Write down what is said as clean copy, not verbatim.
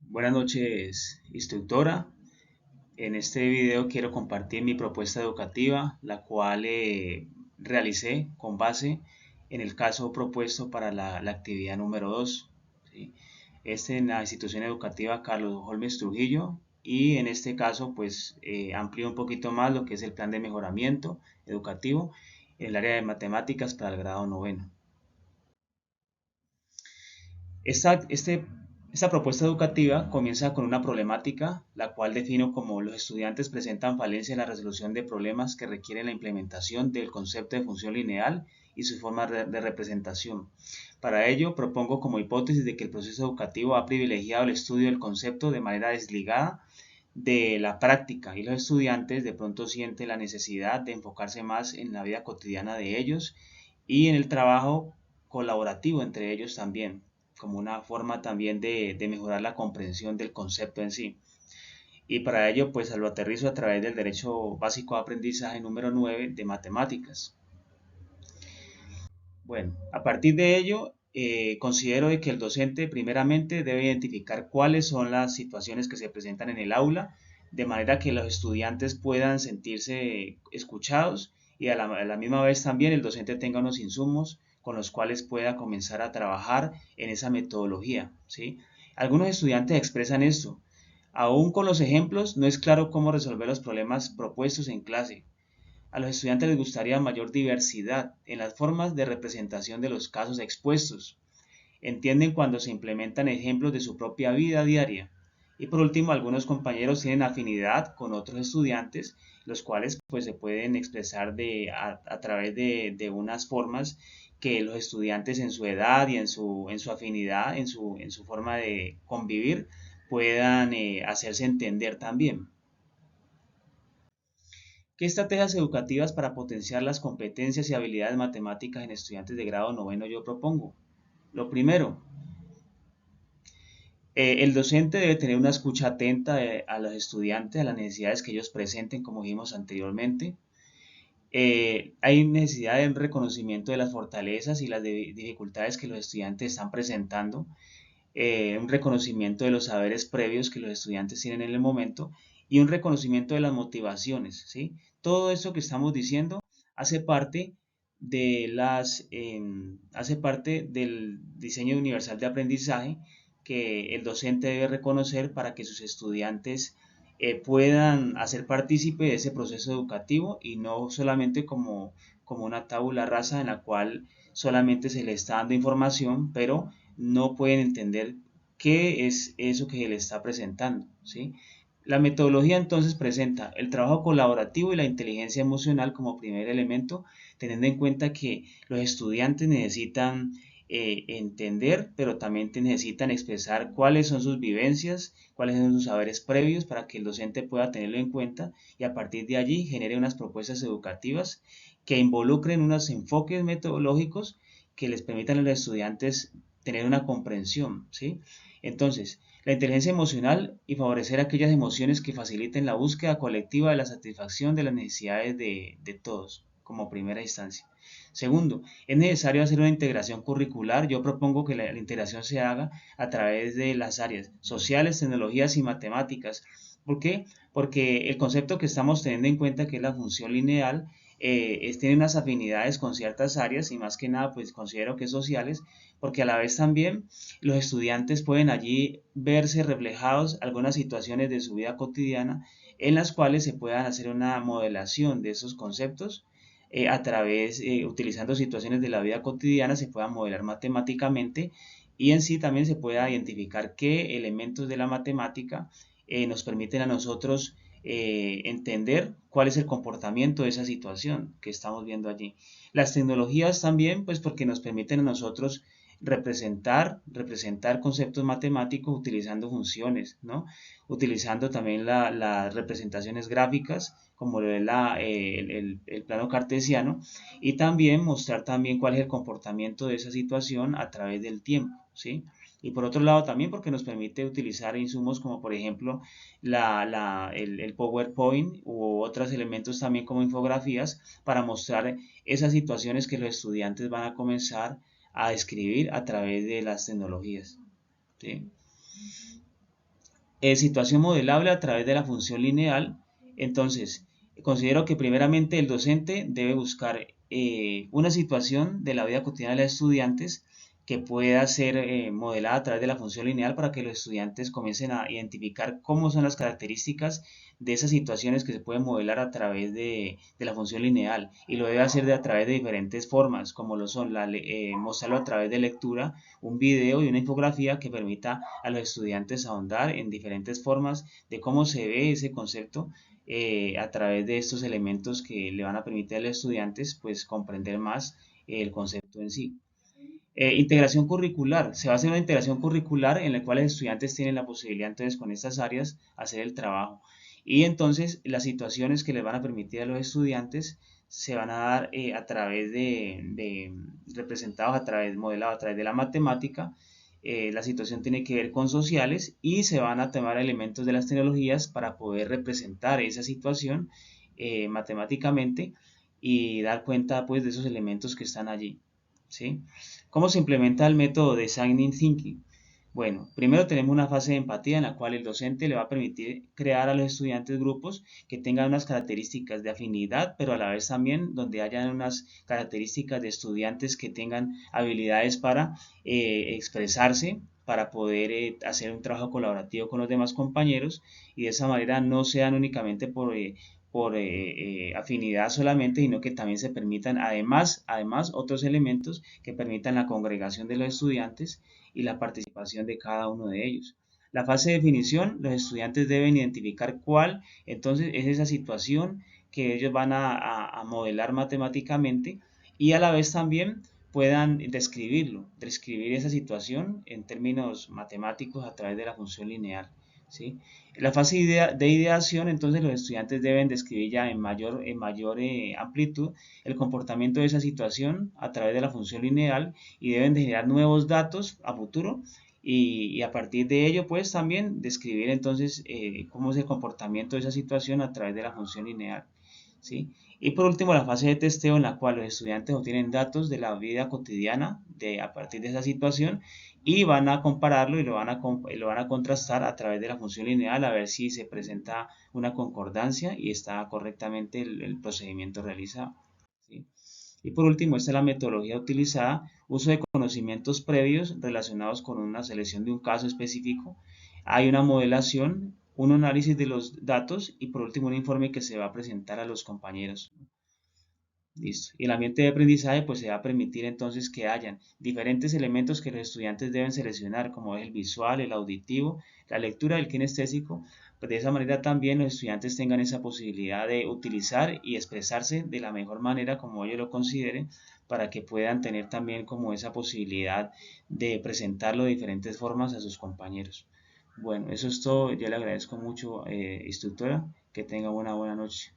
Buenas noches, instructora. En este video quiero compartir mi propuesta educativa, la cual realicé con base en el caso propuesto para la actividad número 2. ¿Sí? Este en la institución educativa Carlos Holmes Trujillo y en este caso pues amplío un poquito más lo que es el plan de mejoramiento educativo en el área de matemáticas para el grado noveno. Esta, este, esta propuesta educativa comienza con una problemática, la cual defino como los estudiantes presentan falencia en la resolución de problemas que requieren la implementación del concepto de función lineal y su forma de representación. Para ello, propongo como hipótesis de que el proceso educativo ha privilegiado el estudio del concepto de manera desligada de la práctica y los estudiantes de pronto sienten la necesidad de enfocarse más en la vida cotidiana de ellos y en el trabajo colaborativo entre ellos también, como una forma también de mejorar la comprensión del concepto en sí. Y para ello, pues lo aterrizo a través del derecho básico de aprendizaje número 9 de matemáticas. Bueno, a partir de ello, considero de que el docente primeramente debe identificar cuáles son las situaciones que se presentan en el aula, de manera que los estudiantes puedan sentirse escuchados y a la misma vez también el docente tenga unos insumos con los cuales pueda comenzar a trabajar en esa metodología, ¿sí? Algunos estudiantes expresan esto. Aún con los ejemplos, no es claro cómo resolver los problemas propuestos en clase. A los estudiantes les gustaría mayor diversidad en las formas de representación de los casos expuestos. Entienden cuando se implementan ejemplos de su propia vida diaria. Y por último, algunos compañeros tienen afinidad con otros estudiantes, los cuales pues se pueden expresar a través de unas formas que los estudiantes en su edad y en su afinidad, en su forma de convivir, puedan hacerse entender también. ¿Qué estrategias educativas para potenciar las competencias y habilidades matemáticas en estudiantes de grado noveno yo propongo? Lo primero, el docente debe tener una escucha atenta a los estudiantes, a las necesidades que ellos presenten, como dijimos anteriormente. Hay necesidad de un reconocimiento de las fortalezas y las dificultades que los estudiantes están presentando, un reconocimiento de los saberes previos que los estudiantes tienen en el momento y un reconocimiento de las motivaciones, ¿sí? Todo esto que estamos diciendo hace parte hace parte del diseño universal de aprendizaje que el docente debe reconocer para que sus estudiantes puedan hacer partícipe de ese proceso educativo y no solamente como una tabula rasa en la cual solamente se le está dando información, pero no pueden entender qué es eso que se le está presentando, ¿sí? La metodología entonces presenta el trabajo colaborativo y la inteligencia emocional como primer elemento, teniendo en cuenta que los estudiantes necesitan entender, pero también necesitan expresar cuáles son sus vivencias, cuáles son sus saberes previos para que el docente pueda tenerlo en cuenta y a partir de allí genere unas propuestas educativas que involucren unos enfoques metodológicos que les permitan a los estudiantes tener una comprensión, ¿sí? Entonces, la inteligencia emocional y favorecer aquellas emociones que faciliten la búsqueda colectiva de la satisfacción de las necesidades de todos, como primera instancia. Segundo, es necesario hacer una integración curricular. Yo propongo que la integración se haga a través de las áreas sociales, tecnologías y matemáticas. ¿Por qué? Porque el concepto que estamos teniendo en cuenta, que es la función lineal, tiene unas afinidades con ciertas áreas y más que nada pues considero que sociales, porque a la vez también los estudiantes pueden allí verse reflejados algunas situaciones de su vida cotidiana en las cuales se puedan hacer una modelación de esos conceptos utilizando situaciones de la vida cotidiana, se pueda modelar matemáticamente y en sí también se pueda identificar qué elementos de la matemática nos permiten a nosotros entender cuál es el comportamiento de esa situación que estamos viendo allí. Las tecnologías también, pues porque nos permiten a nosotros representar conceptos matemáticos utilizando funciones, ¿no? Utilizando también las representaciones gráficas, como lo es el plano cartesiano, y también mostrar también cuál es el comportamiento de esa situación a través del tiempo, ¿sí? Y por otro lado también porque nos permite utilizar insumos como por ejemplo el PowerPoint u otros elementos también como infografías para mostrar esas situaciones que los estudiantes van a comenzar a describir a través de las tecnologías, ¿sí? Situación modelable a través de la función lineal. Entonces, considero que primeramente el docente debe buscar una situación de la vida cotidiana de los estudiantes que pueda ser modelada a través de la función lineal para que los estudiantes comiencen a identificar cómo son las características de esas situaciones que se pueden modelar a través de la función lineal, y lo debe hacer a través de diferentes formas, como lo son mostrarlo a través de lectura, un video y una infografía que permita a los estudiantes ahondar en diferentes formas de cómo se ve ese concepto a través de estos elementos que le van a permitir a los estudiantes pues comprender más el concepto en sí. Integración curricular. Se va a hacer una integración curricular en la cual los estudiantes tienen la posibilidad entonces con estas áreas hacer el trabajo. Y entonces las situaciones que les van a permitir a los estudiantes se van a dar a través de representados, a través, modelados a través de la matemática. La situación tiene que ver con sociales y se van a tomar elementos de las tecnologías para poder representar esa situación matemáticamente y dar cuenta pues de esos elementos que están allí. ¿Sí? ¿Cómo se implementa el método de Design Thinking? Bueno, primero tenemos una fase de empatía en la cual el docente le va a permitir crear a los estudiantes grupos que tengan unas características de afinidad, pero a la vez también donde hayan unas características de estudiantes que tengan habilidades para expresarse, para poder hacer un trabajo colaborativo con los demás compañeros, y de esa manera no sean únicamente por afinidad solamente, sino que también se permitan además otros elementos que permitan la congregación de los estudiantes y la participación de cada uno de ellos. La fase de definición, los estudiantes deben identificar cuál entonces es esa situación que ellos van a modelar matemáticamente, y a la vez también puedan describir esa situación en términos matemáticos a través de la función lineal. ¿Sí? En la fase de ideación, entonces los estudiantes deben describir ya en mayor amplitud el comportamiento de esa situación a través de la función lineal, y deben de generar nuevos datos a futuro, y a partir de ello pues también describir entonces cómo es el comportamiento de esa situación a través de la función lineal. ¿Sí? Y por último, la fase de testeo en la cual los estudiantes obtienen datos de la vida cotidiana a partir de esa situación, y van a compararlo y lo van a contrastar a través de la función lineal a ver si se presenta una concordancia y está correctamente el procedimiento realizado. ¿Sí? Y por último, esta es la metodología utilizada: uso de conocimientos previos relacionados con una selección de un caso específico. Hay una modelación, un análisis de los datos y por último un informe que se va a presentar a los compañeros. Listo. Y el ambiente de aprendizaje pues se va a permitir entonces que hayan diferentes elementos que los estudiantes deben seleccionar, como es el visual, el auditivo, la lectura, el kinestésico. Pues de esa manera también los estudiantes tengan esa posibilidad de utilizar y expresarse de la mejor manera como ellos lo consideren, para que puedan tener también como esa posibilidad de presentarlo de diferentes formas a sus compañeros. Bueno, eso es todo. Yo le agradezco mucho, instructora. Que tenga una buena noche.